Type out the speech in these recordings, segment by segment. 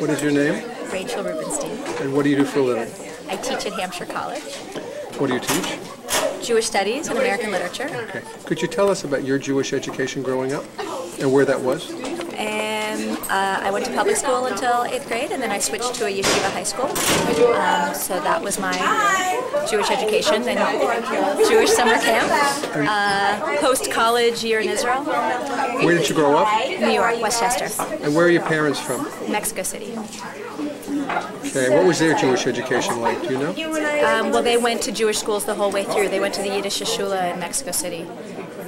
What is your name? Rachel Rubenstein. And what do you do for a living? I teach at Hampshire College. What do you teach? Jewish Studies and American Literature. Okay. Could you tell us about your Jewish education growing up and where that was? I went to public school until 8th grade, and then I switched to a yeshiva high school. So that was my Jewish education. Then Jewish summer camp, post-college year in Israel. Where did you grow up? New York, Westchester. And where are your parents from? Mexico City. Okay. What was their Jewish education like? Do you know? Well, they went to Jewish schools the whole way through. They went to the Yiddish Shula in Mexico City.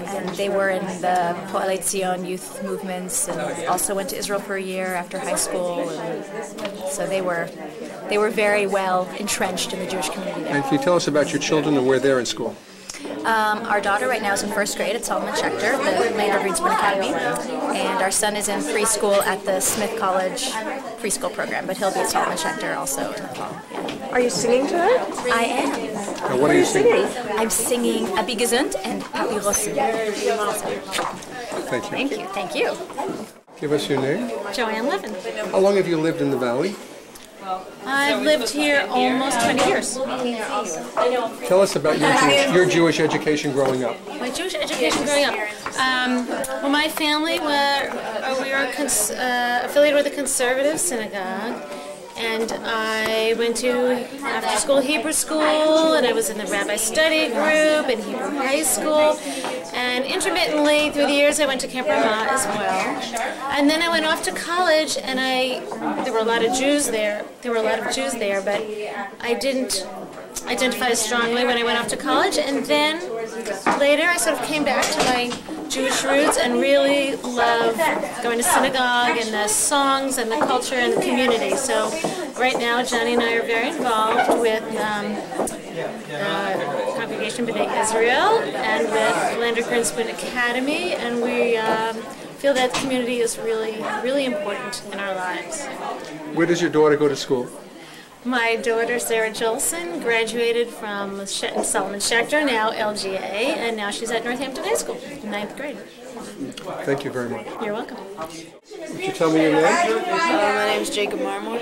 And they were in the Po'alei Zion youth movements, and also went to Israel for a year after high school. And so they were very well entrenched in the Jewish community there. And can you tell us about your children and where they're in school? Our daughter right now is in 1st grade at Solomon Schechter, the Lander-Grinspoon Academy, and our son is in preschool at the Smith College preschool program, but he'll be at Solomon Schechter also in the fall. Yeah. Are you singing tonight? I am. And what are you singing? I'm singing Abi Gesund and Papyrossen. Thank you. Thank you. Thank you. Give us your name. Joanne Levin. How long have you lived in the Valley? I've lived here almost 20 years. Tell us about your Jewish education growing up. My Jewish education growing up. Well, my family we were affiliated with a conservative synagogue, and I went to after-school Hebrew school, and I was in the rabbi study group in Hebrew high school, and intermittently through the years I went to Camp Ramah as well. And then I went off to college, and there were a lot of Jews there. But I didn't identify as strongly when I went off to college, and then later I sort of came back to my Jewish roots and really love going to synagogue and the songs and the culture and the community. So right now Johnny and I are very involved with Congregation B'nai Israel and with Lander-Grinspoon Academy, and we feel that community is really, really important in our lives. Where does your daughter go to school? My daughter, Sarah Jolson, graduated from Solomon Schechter, now LGA, and now she's at Northampton High School, in 9th grade. Thank you very much. You're welcome. Would you tell me your name? My name is Jacob Marmore.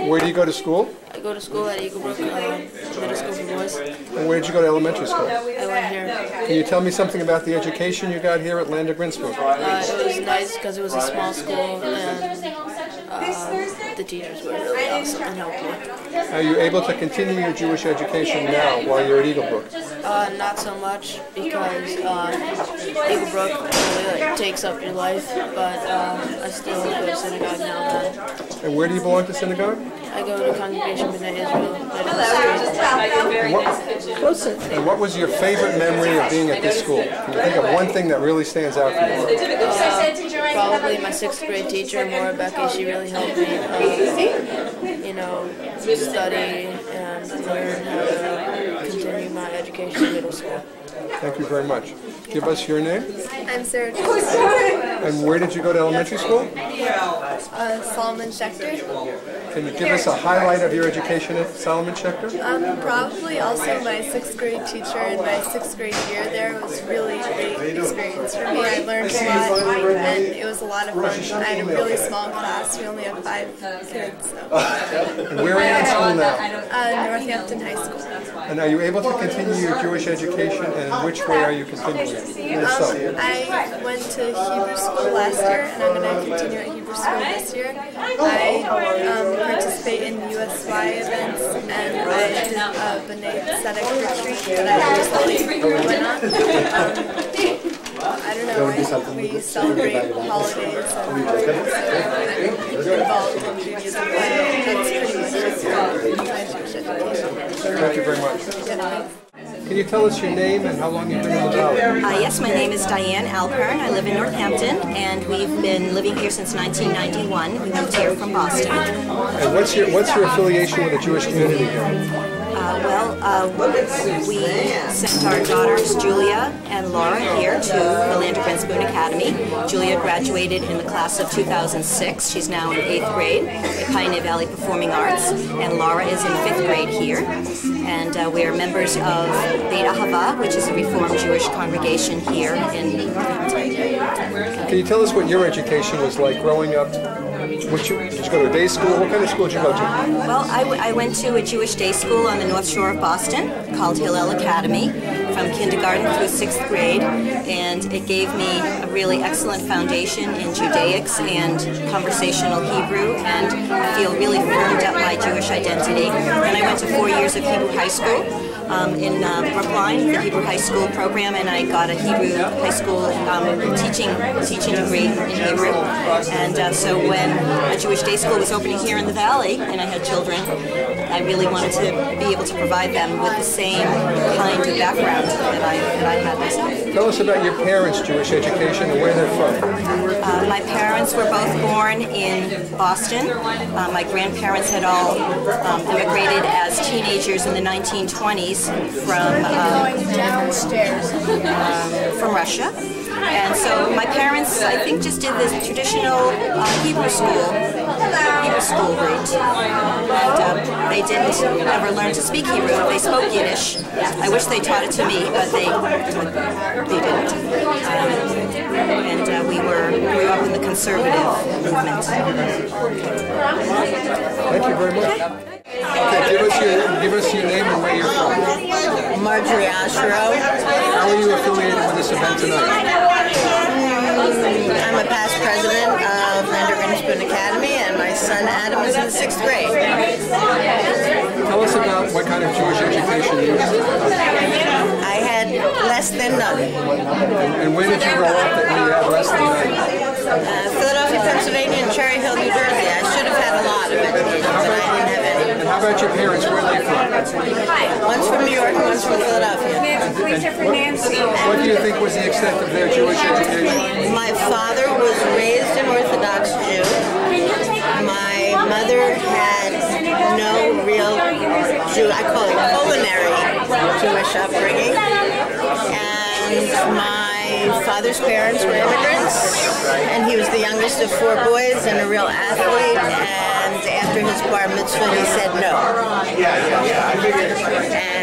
Where do you go to school? I go to school at Eaglebrook Middle School for Boys. And where did you go to elementary school? I went here. Can you tell me something about the education you got here at Lander-Grinspoon? It was nice because it was a small school, and the teachers were really awesome and helpful. Are you able to continue your Jewish education now while you're at Eaglebrook? Not so much because Eaglebrook really takes up your life, but I still go to synagogue now and then. And where do you belong to synagogue? I go to Congregation B'nai Israel. And what was your favorite memory of being at this school? Can you think of one thing that really stands out for you? Probably my 6th grade teacher, Maura Becky. She really helped me, study and learn how to continue my education in middle school. Thank you very much. Give us your name. I'm Sarah Jolson. And where did you go to elementary school? Solomon Schechter. Can you give us a highlight of your education at Solomon Schechter? Probably also my 6th grade teacher in my 6th grade year there. It was really a great experience for me. I learned a lot, and it was a lot of fun. I had a really small class. We only have 5 kids. So. And where are you in school now? Northampton High School. And are you able to continue your Jewish education, and in which way are you continuing it? If so. I went to Hebrew school last year, and I'm going to continue at Hebrew school this year. I participate in USY events, and I did a B'nai Tzedek retreat that I recently went on. I don't know, we celebrate holidays and I'm involved in Judaism. That's pretty much my Jewish education. Thank you very much. Can you tell us your name and how long you've been in the Valley? Yes, my name is Diane Alpern. I live in Northampton, and we've been living here since 1991. We moved here from Boston. And what's your affiliation with the Jewish community here? We sent our daughters Julia and Laura here to the Lander-Grinspoon Academy. Julia graduated in the class of 2006. She's now in 8th grade at Pioneer Valley Performing Arts, and Laura is in 5th grade here. And we are members of Beit Ahava, which is a Reformed Jewish congregation here in Northampton. Can you tell us what your education was like growing up Did you go to a day school? What kind of school did you go to? Well, I went to a Jewish day school on the North Shore of Boston called Hillel Academy from kindergarten through 6th grade, and it gave me a really excellent foundation in Judaics and conversational Hebrew, and I feel really firmed up my Jewish identity. And I went to 4 years of Hebrew high school in Brookline, the Hebrew high school program, and I got a Hebrew high school teaching degree in Hebrew. And so when a Jewish day school was opening here in the Valley, and I had children, I really wanted to be able to provide them with the same kind of background that I had myself. Tell us about your parents' Jewish education and where they're from. My parents were both born in Boston. My grandparents had all immigrated as teenagers in the 1920s from Russia. And so my parents, I think, just did this traditional Hebrew school route. And they didn't ever learn to speak Hebrew. They spoke Yiddish. I wish they taught it to me, but they didn't. And we grew up in the conservative movement. Thank you very much. Okay, give us your name and where you're from. Marjorie Ashrow. How are you affiliated with this event tonight? I'm a past president of Lander-Grinspoon Academy, and my son Adam is in the 6th grade. Tell us about what kind of Jewish education you had. I had less than none. And where did you grow up that you had less than none? Philadelphia, Pennsylvania, and Cherry Hill, New Jersey. I should have had a lot of it, but I didn't have any. And how about your parents? Where are they from? One's from New York and one's from Philadelphia. What do you think was the extent of their Jewish education? My father was raised an Orthodox Jew. My mother had no real I call it culinary Jewish upbringing. And my father's parents were immigrants, and he was the youngest of 4 boys and a real athlete, and after his bar mitzvah he said no.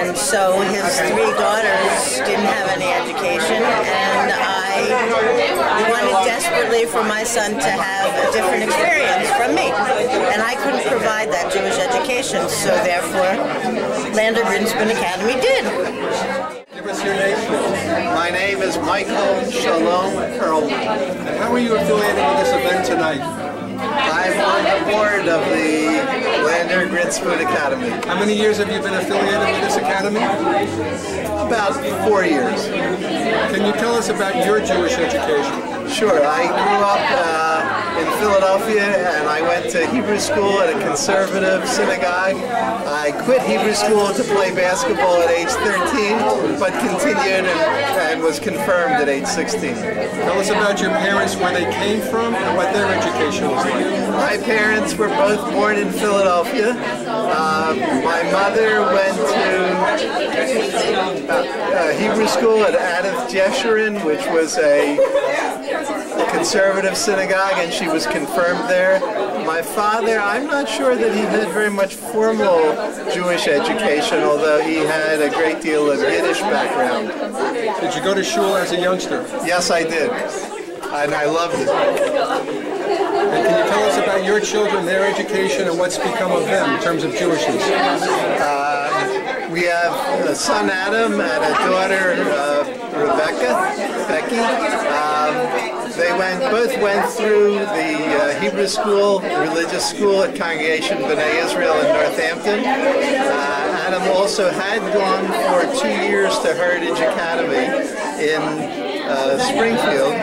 And so his 3 daughters didn't have any education, and I wanted desperately for my son to have a different experience from me, and I couldn't provide that Jewish education, so therefore Lander-Grinspoon Academy did. Give us your name, please. My name is Michael Shalom Perlman. And how are you affiliated with this event tonight? I'm on the board of the Lander-Grinspoon Academy. How many years have you been affiliated with this academy? About 4 years. Can you tell us about your Jewish education? Sure. I grew up in Philadelphia, and I went to Hebrew school at a conservative synagogue. I quit Hebrew school to play basketball at age 13, but continued and was confirmed at age 16. Tell us about your parents, where they came from, and what their education was like. My parents were both born in Philadelphia. My mother went to Hebrew school at Adath Jeshurun, which was a conservative synagogue, and she was confirmed there. My father, I'm not sure that he had very much formal Jewish education, although he had a great deal of Yiddish background. Did you go to shul as a youngster? Yes, I did, and I loved it. And can you tell us about your children, their education, and what's become of them in terms of Jewishness? We have a son Adam and a daughter Becky. They both went through the Hebrew school, religious school at Congregation B'nai Israel in Northampton. Adam also had gone for 2 years to Heritage Academy in Springfield.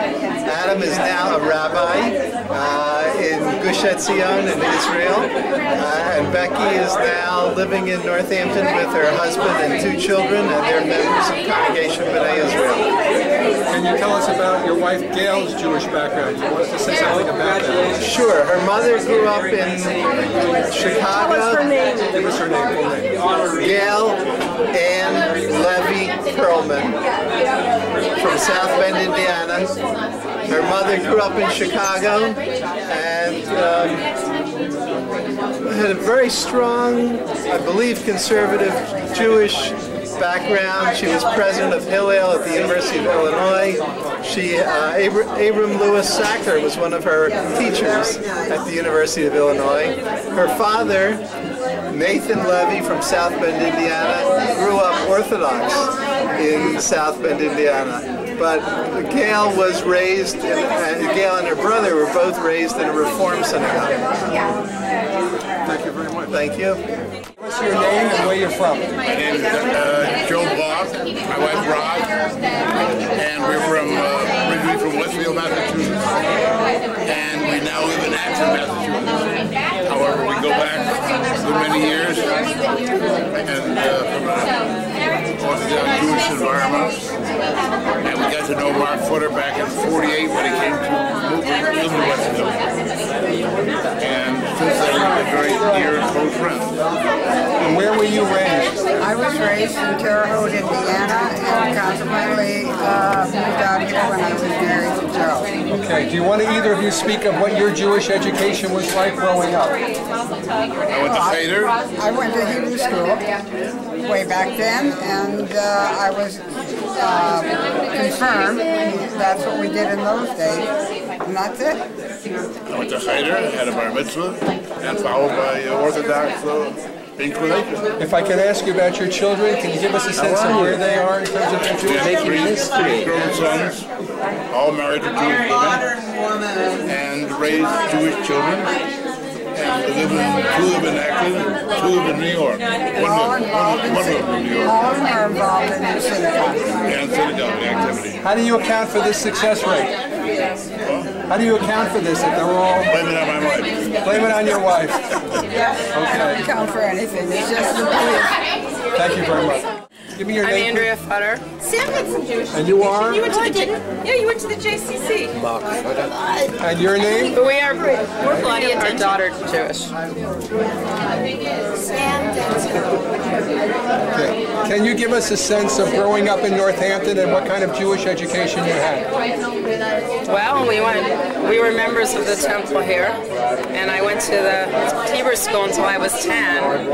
Adam is now a rabbi in Gush Etzion in Israel, and Becky is now living in Northampton with her husband and 2 children, and they're members of Congregation B'nai Israel. Can you tell us about your wife Gail's Jewish background? You want us to say something about that? Sure. Her mother grew up in Chicago. Give us her name, full name. Gail Ann Levy Perlman from South Bend, Indiana. Her mother grew up in Chicago and had a very strong, I believe, conservative Jewish background. She was president of Hillel at the University of Illinois. Abram Lewis Sacker was one of her teachers at the University of Illinois. Her father, Nathan Levy from South Bend, Indiana, grew up Orthodox in South Bend, Indiana. But Gail was raised, Gail and her brother were both raised in a Reform synagogue. Thank you very much. Thank you. What's your name and where you're from? My name is Joe Block, my wife Rod, and we're from originally from Westfield, Massachusetts, and we now live in Acton, Massachusetts. However, we go back for many years, and from an Orthodox Jewish environment, and we got to know Mark Footer back in '48 when he came to live in Westfield, and since then we've been very dear and close friends. And where were you raised? I was raised in Terre Haute, Indiana, and consequently moved out here when I was married to Joe. Okay, do you want to either of you speak of what your Jewish education was like growing up? I went to Seder. I went to Hebrew school way back then, and I was confirmed. That's what we did in those days, and that's it. I went to Seder, had a bar mitzvah, and followed by Orthodox inclination. If I can ask you about your children, can you give us a sense of where they are in terms of their Jewish Three grown sons, all married to Jewish women, and raised Jewish children. And two live in Akron, two live in New York. One live in New York. All of them are involved in the synagogue. And synagogue activity. How do you account for this success rate? How do you account for this, that they're all... Blame it on my wife. Blame it on your wife. I don't account for anything. It's just the belief. Thank you very much. Give me your I'm name. Andrea Futter. Sam had some Jewish. And you are? You went to you went to the JCC. And your name? But we're our daughter's Jewish. Okay. Can you give us a sense of growing up in Northampton and what kind of Jewish education you had? Well, we were members of the temple here, and I went to the Hebrew school until I was 10,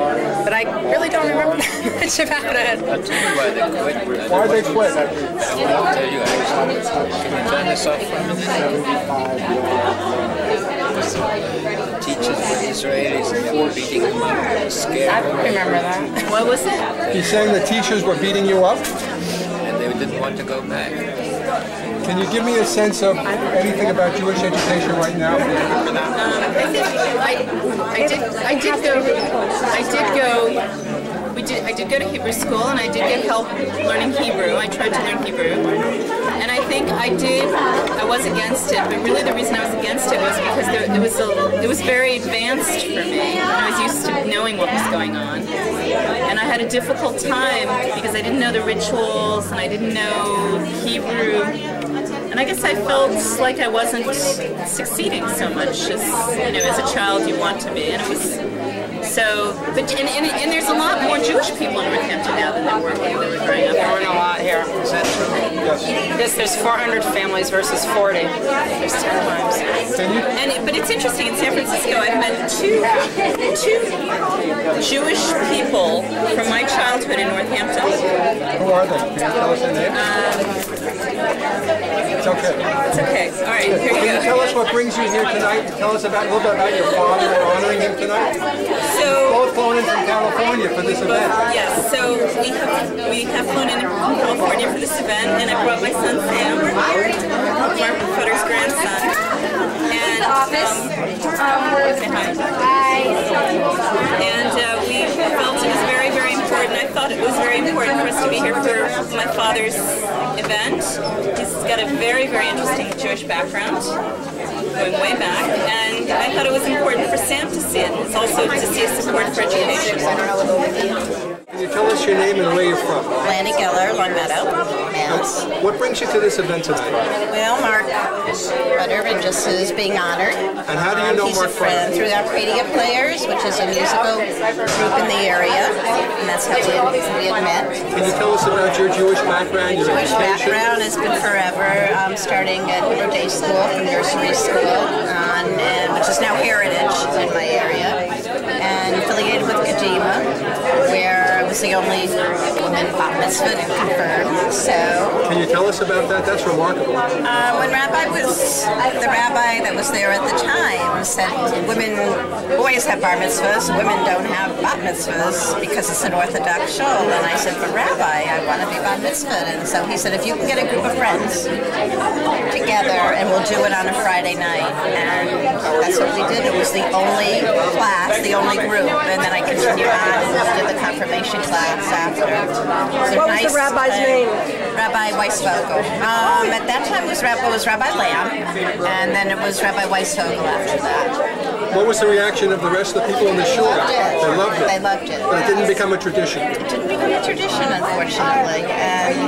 but I really don't remember that much about it. Why they quit? Why they quit? I'll tell you actually. Can you turn this off for a minute? Teachers were Israelis and they were beating them up. They were scared. I don't remember that. What was it? He's saying the teachers were beating you up? And they didn't want to go back. Can you give me a sense of anything about Jewish education right now? I did go to Hebrew school, and I did get help learning Hebrew. I tried to learn Hebrew, and I think I was against it, but really the reason I was against it was because it was very advanced for me. I was used to knowing what was going on, and I had a difficult time because I didn't know the rituals, and I didn't know Hebrew. And I guess I felt like I wasn't succeeding so much as a child you want to be, and it was so. But and there's a lot more Jewish people in Northampton now than there were when we were growing up. There weren't a lot here. Is that true? Yes. There's 400 families versus 40. There's 10 times. But it's interesting. In San Francisco, I've met two Jewish people from my childhood in Northampton. Who are they? Can you tell us their names? It's okay. It's okay. All right, here you go. Can you tell us what brings you here tonight? Tell us a little bit about your father and honoring him tonight. So, both flown in from California for this event. Yes. So we have flown in from California for this event, and I brought my son Sam, Mark Futter's grandson, and we felt it was very, very important. I thought it was very important for us to be here for my father's event. He's got a very, very interesting Jewish background, going way back, and I thought it was important for Sam to see it. It's also to see a support for education. Can you tell us your name and where you're from? Lanny Geller, Longmeadow. What brings you to this event tonight? Well, Mark Futter just is being honored. And how do you know Mark Futter? Through the Arcadia Players, which is a musical group in the area, and that's how we had met. Can you tell us about your Jewish background, your Jewish background has been forever, starting at Hebrew Day School from nursery school, which is now Heritage in my area, and affiliated with Kadima, where I was was the only woman bat mitzvahed and confirmed. So, Can you tell us about that? That's remarkable. when the rabbi that was there at the time said boys have bar mitzvahs, women don't have bat mitzvahs because it's an Orthodox shul. And I said, but Rabbi, I want to be bat mitzvahed. And so he said, if you can get a group of friends together and we'll do it on a Friday night. And that's what we did. It was the only class, the only group. And then I continued on and did the confirmation class after. What was the rabbi's name? Rabbi Weisvogel. At that time it was Rabbi Lamb, and then it was Rabbi Weisvogel after that. What was the reaction of the rest of the people in the shul? They loved it. They loved it. But it didn't become a tradition. It didn't become a tradition, unfortunately. And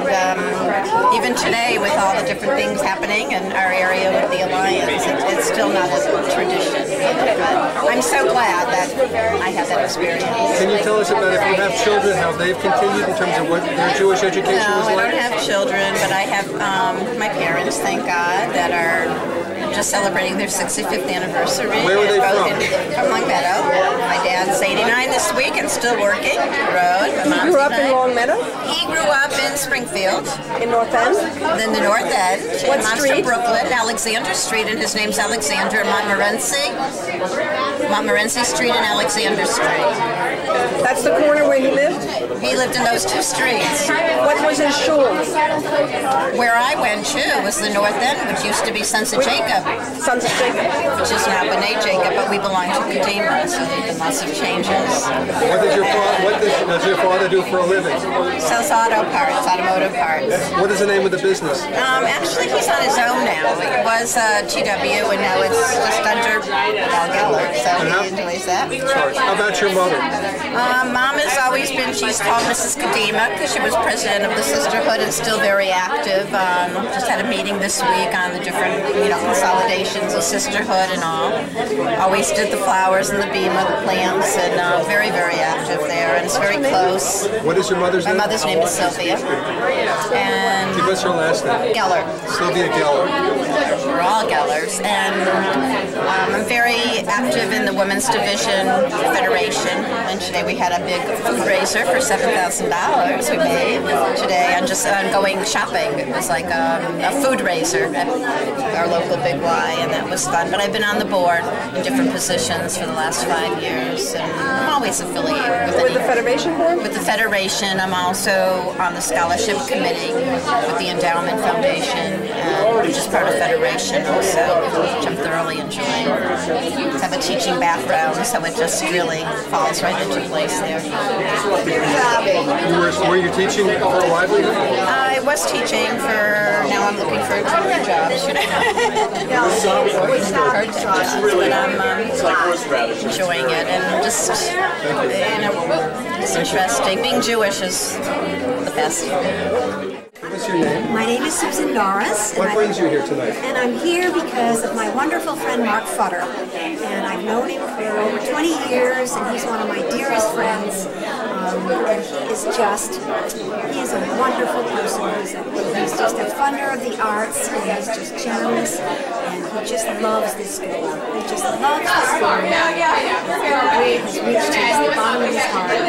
even today, with all the different things happening in our area with the Alliance, it's still not a tradition. But I'm so glad that I had that experience. Can you tell us about, if you have children, how they've continued in terms of what their Jewish education was like? No, I don't have children, but I have my parents, thank God, that are just celebrating their 65th anniversary. Where were they from? From Long Meadow. My dad's 89 this week and still working the road. My He grew up in Long Meadow? He grew up in Springfield. In North End? In the North End. What Monster street? Brooklyn, Alexander Street, and his name's Alexander Montmorency. Montmorency Street and Alexander Street. That's the corner where he lived? He lived in those two streets. What was his shul? Where I went to was the North End, which used to be Sons of Jacob. Sons of Jacob. Which is now B'nai Jacob, but we belong to Kadima, so there have been lots of changes. What does your father do for a living? Sells auto parts, automotive parts. What is the name of the business? Actually, he's on his own now. It was TW, and now it's just under Val Geller, so he enjoys that. How about your mother? Mom has always been, she's called Mrs. Kadima because she was president of the sisterhood and still very active. Just had a meeting this week on the different, consolidations of sisterhood and all. Always did the flowers and the bima, the plants, and very, very active there, and it's very close. What is your mother's name? My mother's name is Sylvia. And what's her last name? Geller. Sylvia Geller. We're all Gellers. And I'm very active in the Women's Division Federation. And today we had a big fundraiser for $7,000 we made today on just going shopping. It was like a food raiser at our local Big Y, and that was fun. But I've been on the board in different positions for the last 5 years, and I'm always affiliated with the Federation board? With the Federation. I'm also on the scholarship committee with the Endowment Foundation, which is part of Federation also, which I'm thoroughly enjoying. I have a teaching background, so it just really falls right into place there. Were you teaching for a livelihood? I was teaching now I'm looking for a junior job. But I'm enjoying it, and just, it's interesting. Being Jewish is the best. What's your name? My name is Susan Norris. What brings you here tonight? And I'm here because of my wonderful friend Mark Futter. And I've known him for over 20 years, and he's one of my dearest friends. And he is a wonderful person. He's just a funder of the arts, and he's just generous, and he just loves this school. He just loves the school. He's reached the bottom of his heart. And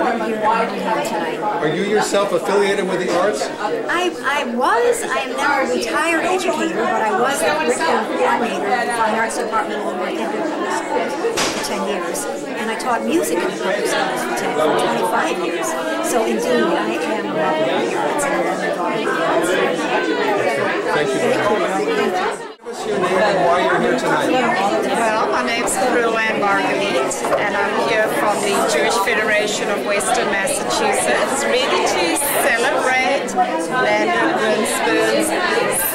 I'm here tonight. Are you yourself affiliated with the arts? I am now a retired educator, but I was the curriculum coordinator of the Fine Arts Department in the Northampton Public Schools for 10 years. And I taught music in the public schools for 25 years. So indeed, I am a member of the arts, and I'm involved in the arts. Thank you. What's your name and why you're here tonight? Well, my name's Anne Marguerite, and I'm here from the Jewish Federation of Western Massachusetts, ready to celebrate Lander-Grinspoon's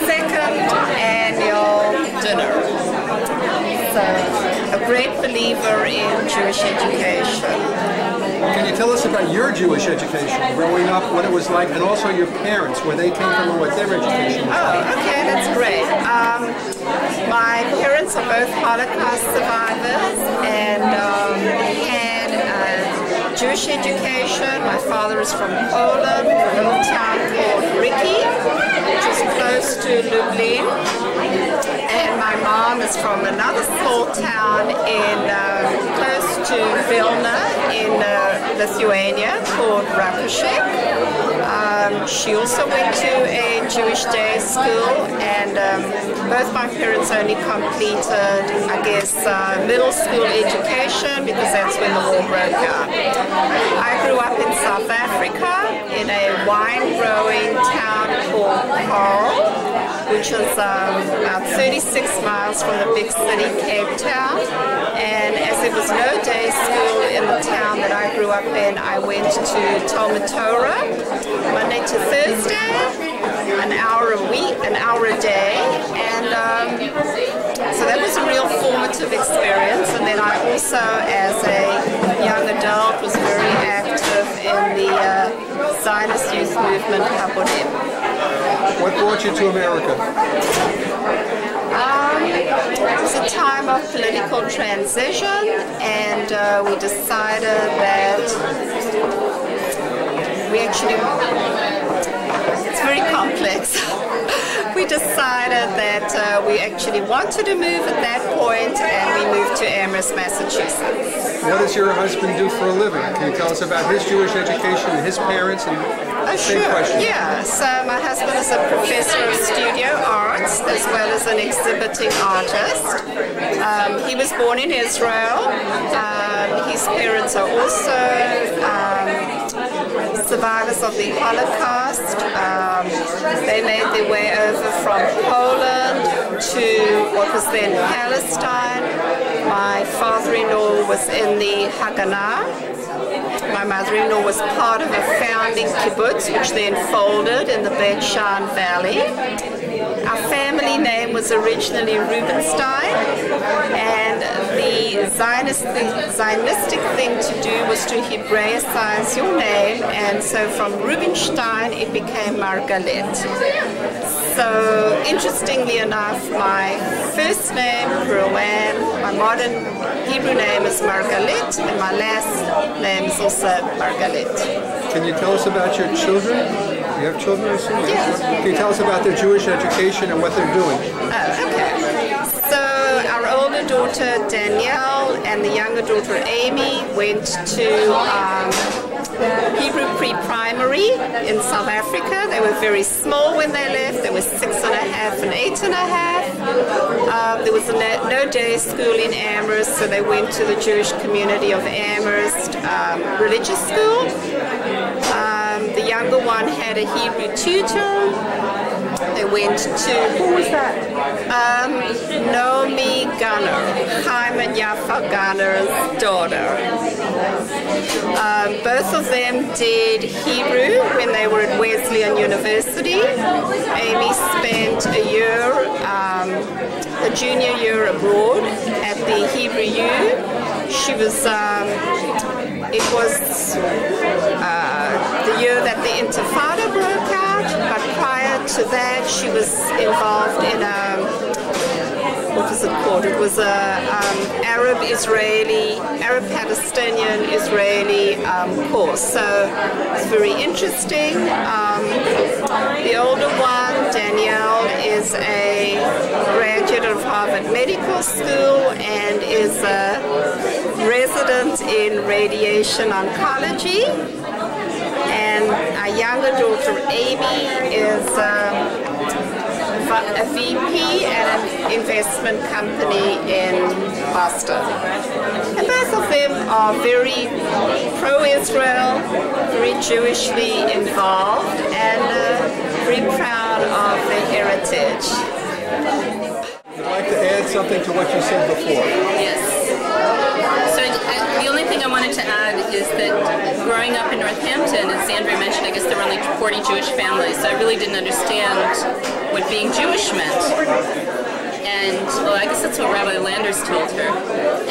second annual dinner. So, a great believer in Jewish education. Can you tell us about your Jewish education, growing up, what it was like, and also your parents, where they came from and what their education was like? Oh, okay, that's great. My parents are both Holocaust survivors and had Jewish education. My father is from Poland, a little town called Ricky, which is close to Lublin. And my mom is from another small town close to Vilna in Lithuania called Rakushik. She also went to a Jewish day school, and both my parents only completed, I guess, middle school education because that's when the war broke out. I grew up in South Africa in a wine-growing town called Paarl, which was about 36 miles from the big city, Cape Town. And as there was no day school in the town that I grew up in, I went to Talmud Torah Monday to Thursday, an hour a week, an hour a day. And so that was a real formative experience. And then I also, as a young adult, was very active in the Zionist youth movement, Habonim. What brought you to America? It was a time of political transition, and we decided that we actually, it's very complex. We decided that we actually wanted to move at that point, and we moved to Amherst, Massachusetts. What does your husband do for a living? Can you tell us about his Jewish education, his parents, and same question? Yeah, so my husband is a professor of studio arts as well as an exhibiting artist. He was born in Israel. His parents are also survivors of the Holocaust. They made their way over from Poland to what was then Palestine. My father-in-law was in the Haganah. My mother-in-law was part of a founding kibbutz, which then folded in the Beit Shan Valley. Our family name was originally Rubenstein, and the Zionistic thing to do was to Hebraicize your name, and so from Rubenstein it became Margalit. So interestingly enough, my first name, Rowan, my modern Hebrew name is Margalit, and my last name is also Margalit. Can you tell us about your children? You have children, I assume? Yes. Can you tell us about their Jewish education and what they're doing? Oh, okay. So our older daughter Danielle and the younger daughter Amy went to Hebrew pre-primary in South Africa. They were very small when they left. They were 6.5 and 8.5. There was no day school in Amherst, so they went to the Jewish community of Amherst religious school. The younger one had a Hebrew tutor. They went to... Who was that? Naomi Gunner, Chaim and Yafa Gunner's daughter. Both of them did Hebrew when they were at Wesleyan University. Amy spent a year, her junior year abroad at the Hebrew U. She was... it was the year that the Intifada broke out, but prior to that she was involved in what was it called? It was a Arab-Palestinian Israeli course. So it's very interesting. The older one, Danielle, is a graduate of Harvard Medical School and is a resident in radiation oncology. And our younger daughter, Amy, is a VP at an investment company in Boston. And both of them are very pro-Israel, very Jewishly involved, and very proud of their heritage. I'd like to add something to what you said before. Yes. So the only thing I wanted to add is that growing up in Northampton, as Andrea mentioned, I guess there were only 40 Jewish families, so I really didn't understand what being Jewish meant. And, well, I guess that's what Rabbi Landers told her.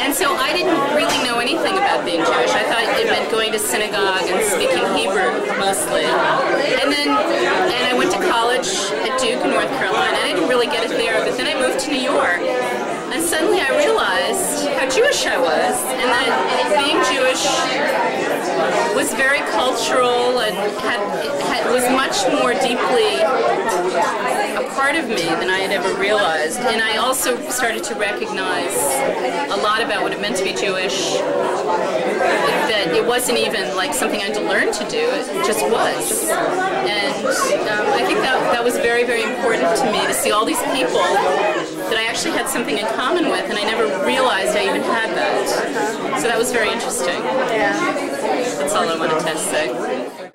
And so I didn't really know anything about being Jewish. I thought it meant going to synagogue and speaking Hebrew, mostly. And I went to college at Duke in North Carolina. I didn't really get it there, but then I moved to New York. And suddenly I realized how Jewish I was, and that being Jewish was very cultural and was much more deeply a part of me than I had ever realized. And I also started to recognize a lot about what it meant to be Jewish, that it wasn't even like something I had to learn to do, it just was. And I think that was very, very important to me, to see all these people that I actually had something in common with, and I never realized I even had that. So that was very interesting. That's all I wanted to say.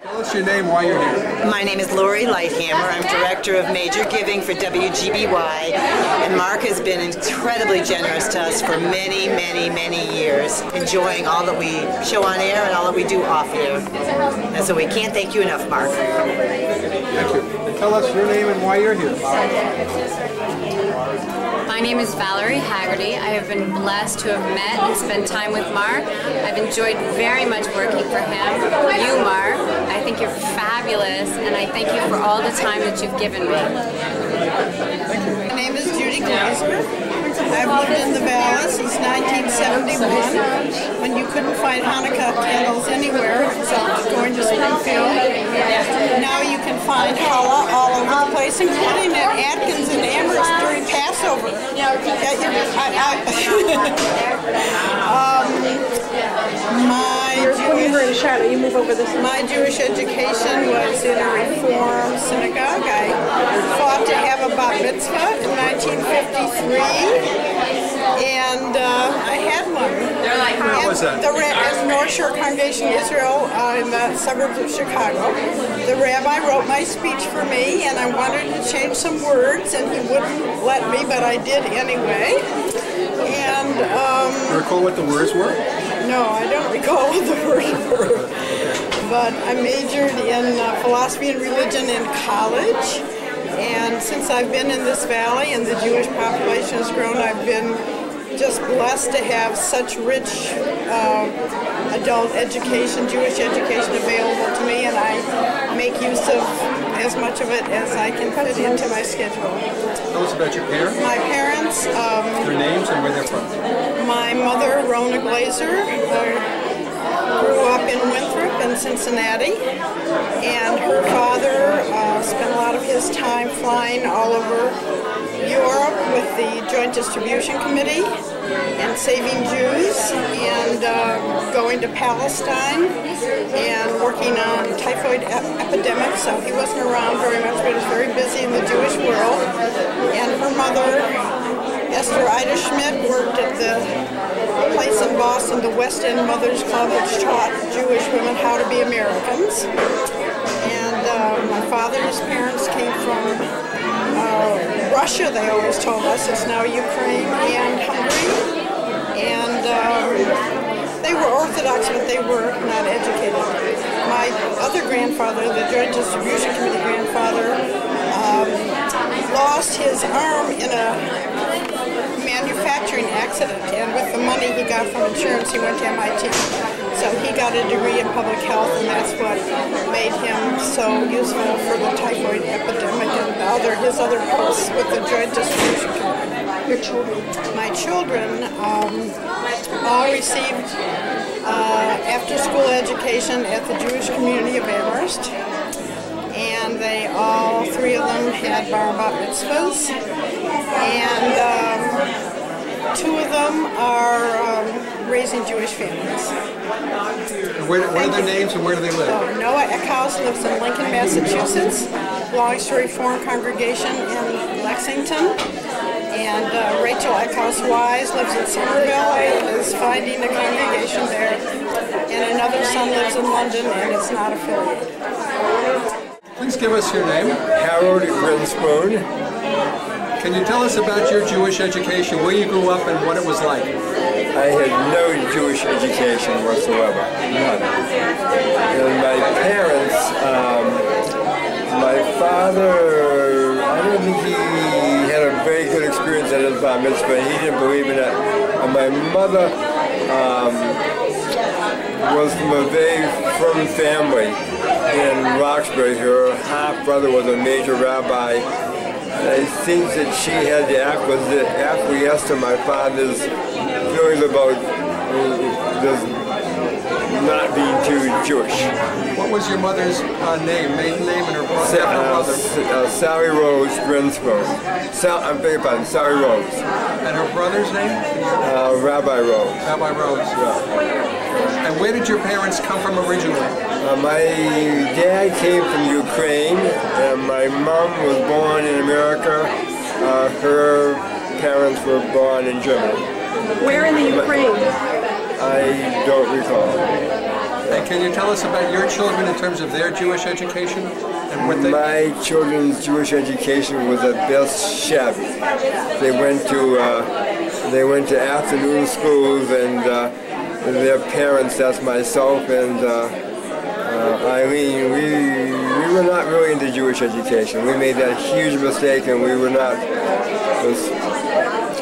Tell us your name, why you're here. My name is Lori Lighthammer. I'm Director of Major Giving for WGBY, and Mark has been incredibly generous to us for many, many, many years, enjoying all that we show on air and all that we do off air. And so we can't thank you enough, Mark. Thank you. Tell us your name and why you're here. My name is Valerie Haggerty. I have been blessed to have met and spent time with Mark. I've enjoyed very much working for him. You, Mark, I think you're fabulous, and I thank you for all the time that you've given me. My name is Judy Gleiser. I've lived in the Valley since 1971, when you couldn't find Hanukkah candles anywhere except going to Springfield. Now you can find challah all over the place, including at Atkins and Amherst during Passover. My Jewish education was in a Reform synagogue. I fought to have a bat mitzvah in 1953, and I had one. Where was that? At North Shore Congregation Israel in the suburbs of Chicago. The rabbi wrote my speech for me, and I wanted to change some words, and he wouldn't let me, but I did anyway. And you recall what the words were? No, I don't recall what the words were. But I majored in philosophy and religion in college, and since I've been in this valley and the Jewish population has grown, I've been just blessed to have such rich adult education, Jewish education available to me, and I make use of as much of it as I can fit into my schedule. Tell us about your parents. My parents. Their names and where they're from. My mother, Rona Glazer, grew up in Winthrop and Cincinnati, and her father spent a lot of his time flying all over Europe with the Joint Distribution Committee and saving Jews, and going to Palestine and working on typhoid epidemics, so he wasn't around very much, but he was very busy in the Jewish world. And her mother, Esther Ida Schmidt, worked at the place in Boston, the West End Mothers Club, which taught Jewish women how to be Americans. And my father's parents came from Russia, they always told us. It's now Ukraine and Hungary. And they were Orthodox, but they were not educated. My other grandfather, the Joint Distribution Committee grandfather, lost his arm in a manufacturing accident, and with the money he got from insurance, he went to MIT. So he got a degree in public health, and that's what made him so useful for the typhoid epidemic and his other posts with the Joint Distribution Committee. Your children? My children all received after-school education at the Jewish community of Amherst, and they all three of them had bar bat mitzvahs, and two of them are raising Jewish families. What are their names and where do they live? Noah Eckhouse lives in Lincoln, Massachusetts, belongs to a Reform congregation in Lexington. And Rachel Eckhouse-Wise lives in Somerville and is finding a congregation there. And another son lives in London and is not affiliated. Please give us your name. Lander-Grinspoon. Can you tell us about your Jewish education, where you grew up and what it was like? I had no Jewish education whatsoever, none. And my parents, my father, I don't think he had a very good experience at his bar mitzvah. He didn't believe in it. And my mother was from a very firm family in Roxbury. Her half-brother was a major rabbi. I think that she had the acquiesce to my father's feelings about this not being too Jewish. What was your mother's name, maiden name, and her brother? Sally Rose Grinspoon. I'm beg your pardon, Sally Rose. And her brother's name? Rabbi Rose. Rabbi Rose. Yeah. And where did your parents come from originally? My dad came from Ukraine, and my mom was born in America. Her parents were born in Germany. Where in the Ukraine? I don't recall. And can you tell us about your children in terms of their Jewish education? And what My children's Jewish education was at best shabby. They went to afternoon schools, and their parents, that's myself and Eileen, we were not really into Jewish education. We made that huge mistake, and we were not.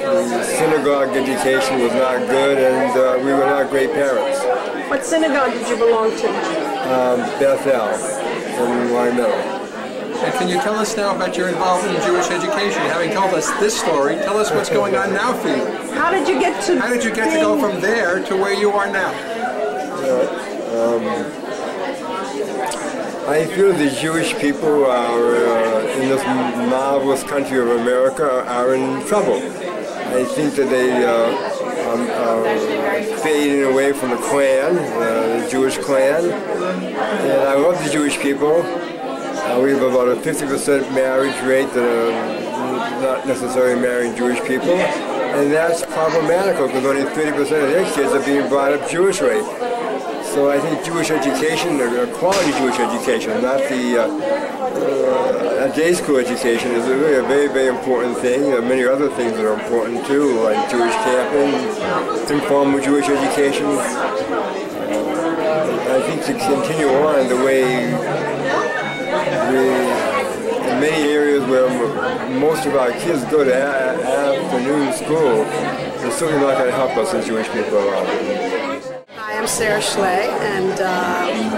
The synagogue education was not good, and we were not great parents. What synagogue did you belong to? Bethel in Wyoming. And can you tell us now about your involvement in Jewish education? Having told us this story, tell us what's going on now for you. How did you get to go from there to where you are now? I feel the Jewish people are in this marvelous country of America are in trouble. I think that they are fading away from the Klan, the Jewish Klan. And I love the Jewish people. We have about a 50% marriage rate that are not necessarily marrying Jewish people. And that's problematical because only 30% of their kids are being brought up Jewish way. So I think Jewish education, quality Jewish education, not the day school education, is really a very, very important thing. There are many other things that are important too, like Jewish camping, informal Jewish education. I think to continue on the way in many areas where most of our kids go to afternoon school, it's certainly not going to help us as Jewish people at all. Hi, I'm Sarah Schley, and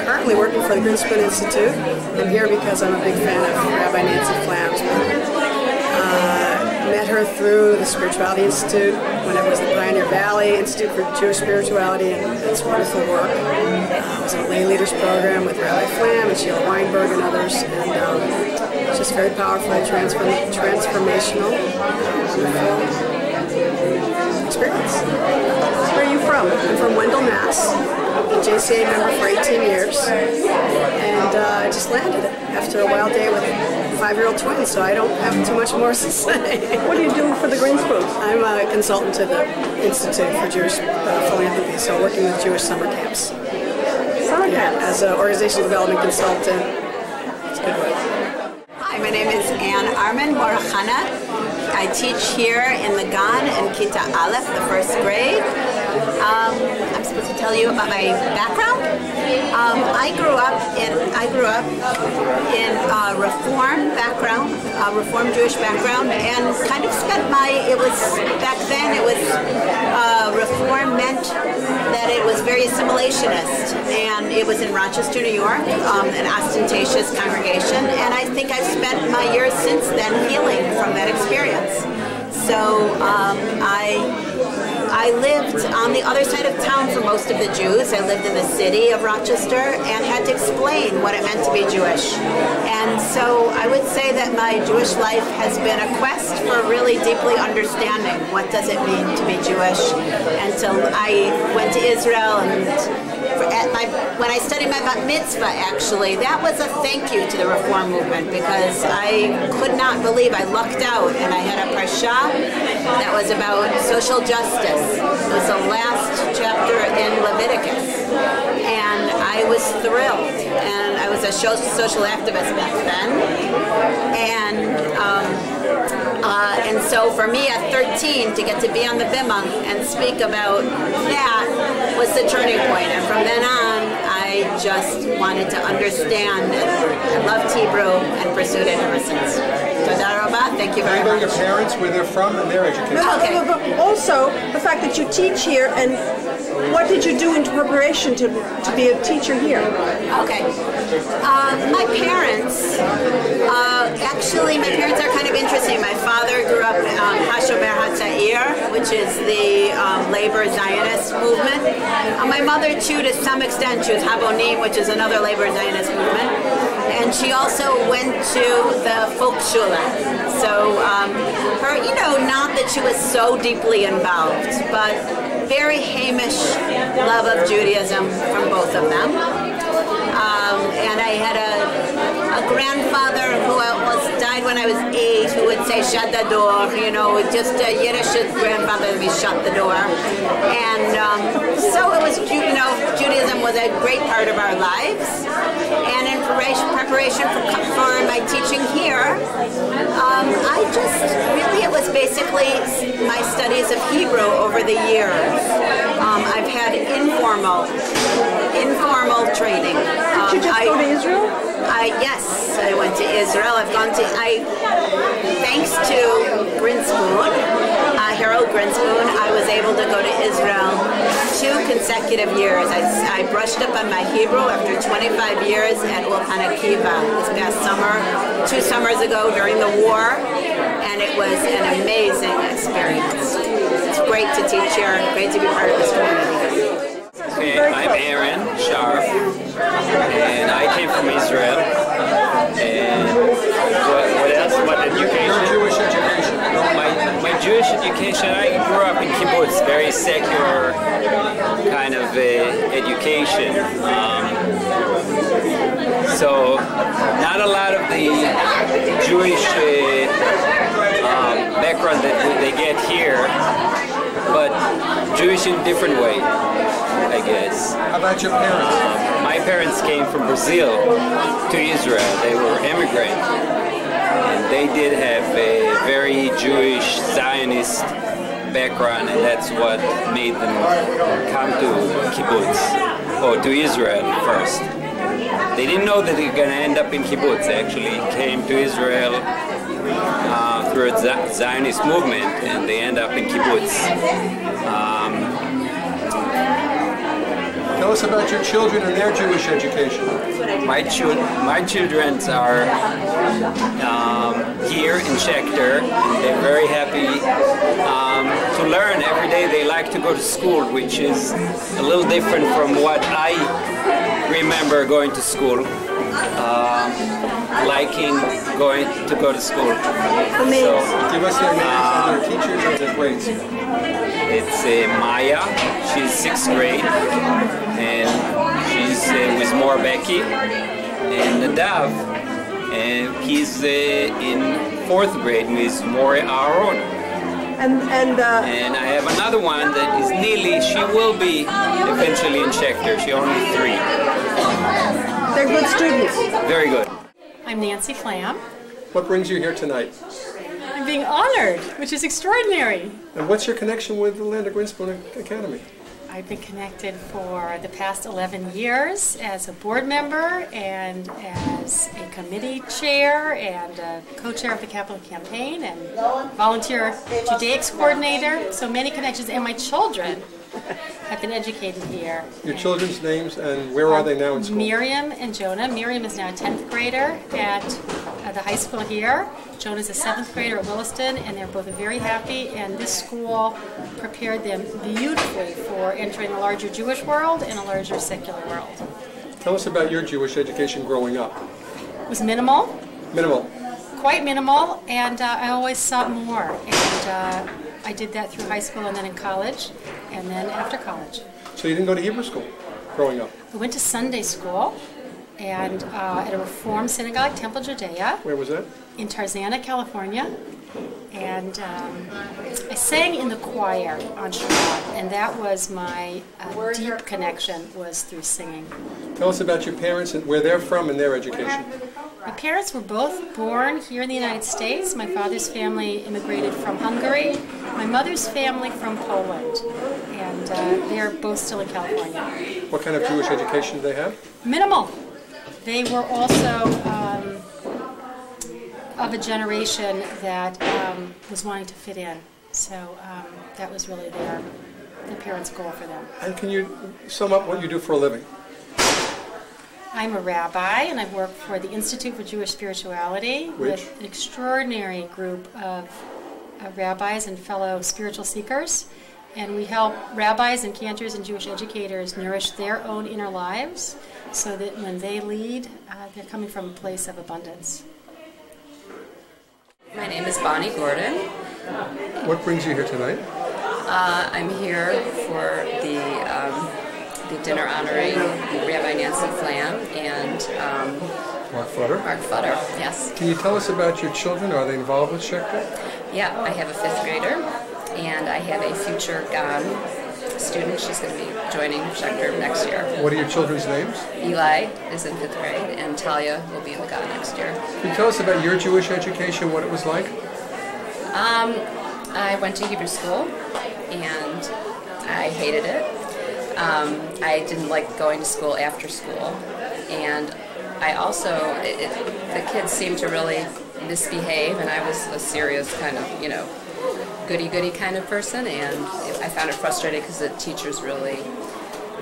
currently working for the Grinspoon Institute. I'm here because I'm a big fan of Rabbi Nancy Flamsburg. Met her through the Spirituality Institute when it was the Pioneer Valley Institute for Jewish Spirituality, and it's wonderful work. I was in a lay leaders program with Rabbi Flam and Sheila Weinberg and others, and it's just very powerful, transformational, wonderful experience. Where are you from? I'm from Wendell, Mass. A JCA member for 18 years, and I just landed it after a wild day with 5-year-old twins, so I don't have too much more to say. What are you doing for the Grinspoon? I'm a consultant to the Institute for Jewish Philanthropy, so working with Jewish summer camps. Summer camps? As an organizational development consultant. It's good work. Hi, my name is Ann Arman Morachana. I teach here in the Gan in Kita Aleph, the first grade. I'm supposed to tell you about my background. I grew up in Reform Jewish background, and kind of spent back then Reform meant that it was very assimilationist, and it was in Rochester, New York, an ostentatious congregation, and I think I've spent my years since then healing from that experience. So I lived on the other side of town for most of the Jews. I lived in the city of Rochester and had to explain what it meant to be Jewish. And so I would say that my Jewish life has been a quest for really deeply understanding what does it mean to be Jewish. And so I went to Israel, and when I studied my bat mitzvah, actually, that was a thank you to the Reform movement, because I could not believe I lucked out, and I had a parsha that was about social justice. It was the last chapter in Leviticus, and I was thrilled. And I was a social activist back then, and so for me at 13 to get to be on the bima and speak about that was the turning point. And from then on, I just wanted to understand, and I loved Hebrew and pursued it ever since. Thank you very Tell much. your parents where they're from and their education. But also, the fact that you teach here, and what did you do in preparation to be a teacher here? Okay. My parents, actually, my parents are kind of interesting. My father grew up in Hashomer HaTza'ir, which is the labor Zionist movement. My mother, too, to some extent, she was Habonim, which is another labor Zionist movement. And she also went to the Volksschule. So her, you know, not that she was so deeply involved, but very Hamish love of Judaism from both of them. And I had a grandfather who died when I was 8, who would say, shut the door, you know, just a Yiddish grandfather would be shut the door. And so it was, you know, Judaism was a great part of our lives. And in preparation for my teaching here, I just, really, it was basically my studies of Hebrew over the years. I've had informal training. Did you just go to Israel? Yes, I went to Israel. Thanks to Grinspoon, Harold Grinspoon, I was able to go to Israel 2 consecutive years. I brushed up on my Hebrew after 25 years at Ulpan Akiva this past summer, 2 summers ago during the war, and it was an amazing experience. It's great to teach here, great to be part of this community. Okay, I'm Aaron Sharf, and I came from Israel. And what else? What education? Your Jewish education. My Jewish education, I grew up in kibbutz, very secular kind of education. So not a lot of the Jewish background that they get here, but Jewish in a different way, I guess. How about your parents? My parents came from Brazil to Israel. They were immigrants. And they did have a very Jewish Zionist background, and that's what made them come to kibbutz, or to Israel first. They didn't know that they were going to end up in kibbutz. They actually came to Israel through a Zionist movement, and they end up in kibbutz. Tell us about your children and their Jewish education. My children are here in Schechter, and they're very happy to learn every day. They like to go to school, which is a little different from what I remember going to school. Liking going to go to school. So, give us their names and their teachers and their grades. It's Maya, she's 6th grade, and she's with More Becky, and Nadav, and he's in 4th grade with More Aaron. And I have another one that is Neely. She will be eventually in Schechter. She's only 3. They're good students. Very good. I'm Nancy Flam. What brings you here tonight? I'm being honored, which is extraordinary. And what's your connection with the Lander-Grinspoon Academy? I've been connected for the past 11 years as a board member and as a committee chair and a co-chair of the Capital Campaign and volunteer Judaics coordinator. So many connections, and my children have been educated here. Your children's names and where are they now in school? Miriam and Jonah. Miriam is now a 10th grader at the high school here. Jonah is a 7th grader at Williston, and they're both very happy, and this school prepared them beautifully for entering a larger Jewish world and a larger secular world. Tell us about your Jewish education growing up. It was minimal. Minimal. Quite minimal, and I always sought more. And I did that through high school and then in college, and then after college. So you didn't go to Hebrew school growing up? I went to Sunday school and at a Reform synagogue, Temple Judea. Where was that? In Tarzana, California. And I sang in the choir on Shabbat, and that was my deep connection, was through singing. Tell us about your parents and where they're from and their education. My parents were both born here in the United States. My father's family immigrated from Hungary, my mother's family from Poland, and they're both still in California. What kind of Jewish education do they have? Minimal. They were also of a generation that was wanting to fit in. So that was really their parents' goal for them. And can you sum up what you do for a living? I'm a rabbi, and I work for the Institute for Jewish Spirituality with an extraordinary group of rabbis and fellow spiritual seekers. And we help rabbis and cantors and Jewish educators nourish their own inner lives so that when they lead, they're coming from a place of abundance. My name is Bonnie Gordon. What brings you here tonight? I'm here for the dinner honoring Rabbi Nancy Flam and Mark Futter. Mark Futter, yes. Can you tell us about your children? Are they involved with Schechter? Yeah, I have a 5th grader, and I have a future GON student. She's going to be joining Schechter next year. What are your children's names? Eli is in 5th grade, and Talia will be in the GON next year. Can you tell us about your Jewish education, what it was like? I went to Hebrew school, and I hated it. I didn't like going to school after school, and I also, the kids seemed to really misbehave, and I was a serious kind of, goody-goody kind of person, and I found it frustrating because the teachers really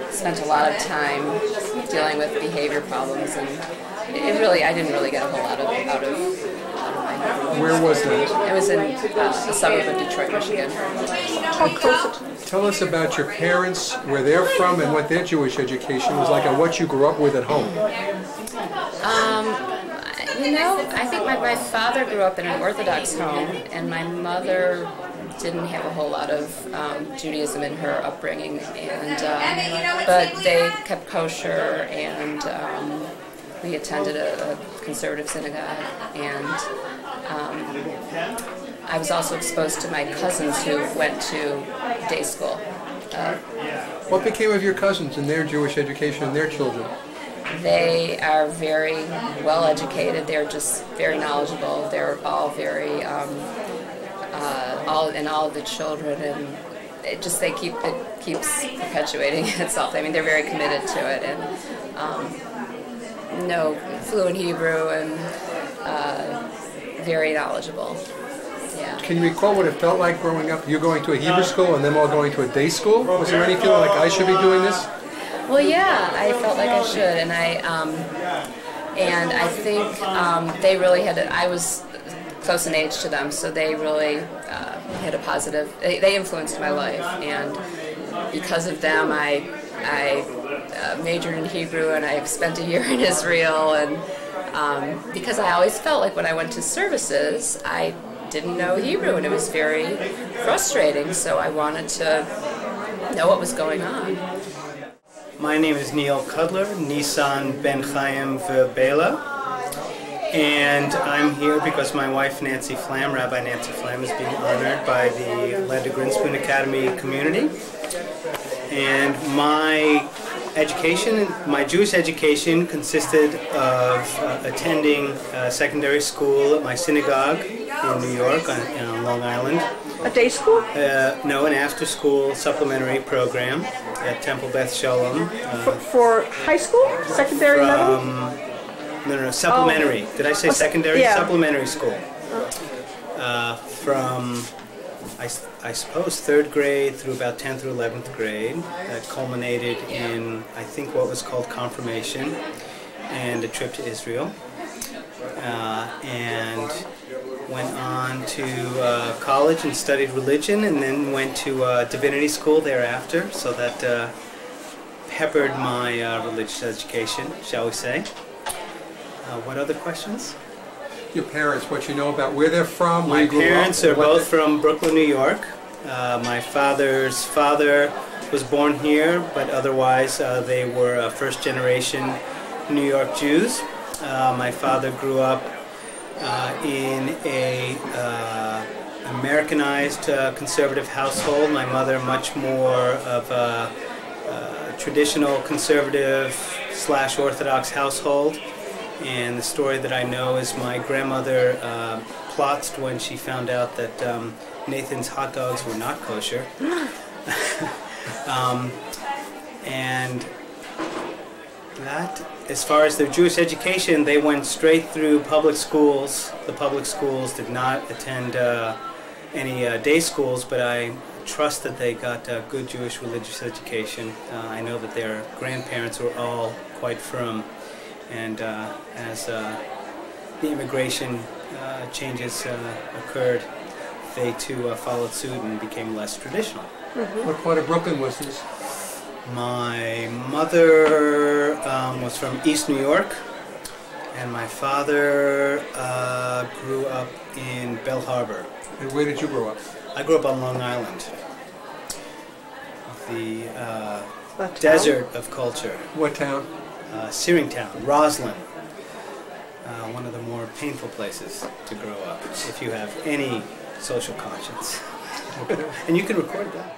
spent a lot of time dealing with behavior problems, and I didn't really get a whole lot out of my. Where was that? It was in a suburb of Detroit, Michigan. Tell us about your parents, where they're from, and what their Jewish education was like, and what you grew up with at home. I think my father grew up in an Orthodox home, and my mother didn't have a whole lot of Judaism in her upbringing, and but they kept kosher, and we attended a conservative synagogue, and I was also exposed to my cousins who went to day school. What became of your cousins and their Jewish education and their children? They are very well educated. They're just very knowledgeable. They're all very, all of the children, and it keeps perpetuating itself. I mean, they're very committed to it, and fluent Hebrew, and very knowledgeable. Yeah. Can you recall what it felt like growing up? You going to a Hebrew school and them all going to a day school? Was there any feeling like I should be doing this? Well, yeah, I felt like I should, and I think they really had. I was close in age to them, so they really had a positive. They influenced my life, and because of them, I majored in Hebrew, and I spent a year in Israel, and because I always felt like when I went to services, I didn't know Hebrew, and it was very frustrating. So I wanted to know what was going on. My name is Neil Cudler, Nissan Ben Chaim Verbela, and I'm here because my wife Nancy Flam, Rabbi Nancy Flam, is being honored by the Lander-Grinspoon Academy community. And my Jewish education consisted of attending secondary school at my synagogue in New York on Long Island. A day school? No, an after-school supplementary program at Temple Beth Shalom. For high school? Secondary level? No, supplementary. Oh. Did I say secondary? Yeah. Supplementary school. From, I suppose, 3rd grade through about 10th or 11th grade. That culminated in, I think, what was called confirmation and a trip to Israel. And went on to college and studied religion, and then went to divinity school thereafter, so that peppered my religious education, shall we say. What other questions? Your parents, what you know about where they're from, where My you grew up? parents are both from Brooklyn, New York. My father's father was born here, but otherwise they were first-generation New York Jews. My father grew up in a Americanized conservative household. My mother much more of a traditional conservative / Orthodox household. And the story that I know is my grandmother plotzed when she found out that Nathan's hot dogs were not kosher. And That, as far as their Jewish education, they went straight through public schools. The public schools did not attend any day schools, but I trust that they got good Jewish religious education. I know that their grandparents were all quite firm, and as the immigration changes occurred, they too followed suit and became less traditional. What part of Brooklyn was this? My mother was from East New York, and my father grew up in Bell Harbor. And where did you grow up? I grew up on Long Island, the desert of culture. What town? Searingtown, Roslyn. One of the more painful places to grow up if you have any social conscience. Okay. And you can record that.